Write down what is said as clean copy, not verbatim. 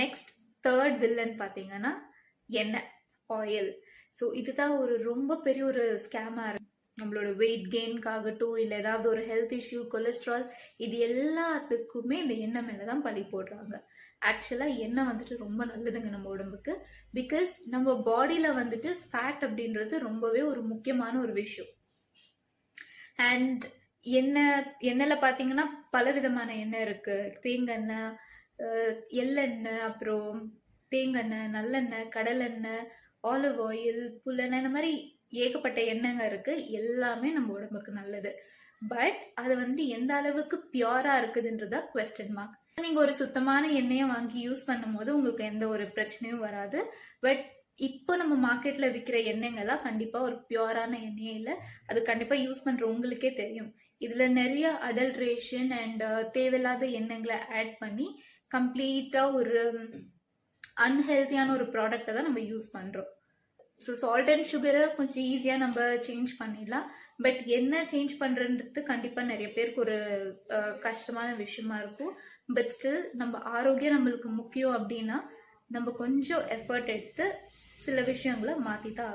Next third villain பார்த்தீங்கன்னா எண்ணெய், oil. So இதுதான் ஒரு ரொம்ப பெரிய ஒரு ஸ்கேமாக இருக்கு. நம்மளோட வெயிட் கெயின்காகட்டும், இல்லை ஏதாவது ஒரு ஹெல்த் இஷ்யூ, கொலஸ்ட்ரால், இது எல்லாத்துக்குமே இந்த எண்ணெய் மேலே தான் பழி போடுறாங்க. ஆக்சுவலாக எண்ணெய் வந்துட்டு ரொம்ப நல்லதுங்க நம்ம உடம்புக்கு. பிகாஸ் நம்ம பாடியில் வந்துட்டு ஃபேட் அப்படின்றது ரொம்பவே ஒரு முக்கியமான ஒரு விஷயம். அண்ட் எண்ணெயில் பார்த்தீங்கன்னா பல விதமான எண்ணெய் இருக்கு. தேங்காய், எள்ளெண்ணெய், அப்புறம் தேங்காய், நல்லெண்ணெய், கடலெண்ணெய், ஆலிவ் ஆயில், புல்லெண்ணெய், இந்த மாதிரி ஏகப்பட்ட எண்ணெய்ங்க இருக்கு. எல்லாமே நம்ம உடம்புக்கு நல்லது. பட் அது வந்து எந்த அளவுக்கு பியூரா இருக்குதுன்றதா குவெஸ்டன் மார்க். நீங்க ஒரு சுத்தமான எண்ணெயை வாங்கி யூஸ் பண்ணும் போது உங்களுக்கு எந்த ஒரு பிரச்சனையும் வராது. பட் இப்போ நம்ம மார்க்கெட்ல விற்கிற எண்ணெய்ங்கெல்லாம் கண்டிப்பா ஒரு பியூரான எண்ணெயே இல்லை. அது கண்டிப்பா யூஸ் பண்ற உங்களுக்கே தெரியும். இதுல நிறைய அடல்ட்ரேஷன் அண்ட் தேவையில்லாத எண்ணெய்களை ஆட் பண்ணி கம்ப்ளீட்டா ஒரு அன்ஹெல்த்தியான ஒரு ப்ராடக்டை தான் நம்ம யூஸ் பண்றோம். ஸோ சால்ட் அண்ட் சுகரை கொஞ்சம் ஈஸியாக நம்ம சேஞ்ச் பண்ணிடலாம். பட் என்ன சேஞ்ச் பண்ணுறன்றது கண்டிப்பாக நிறைய பேருக்கு ஒரு கஷ்டமான விஷயமா இருக்கும். பட் ஸ்டில் நம்ம ஆரோக்கியம் நம்மளுக்கு முக்கியம் அப்படின்னா நம்ம கொஞ்சம் எஃபர்ட் எடுத்து சில விஷயங்களை மாற்றி தான் ஆகும்.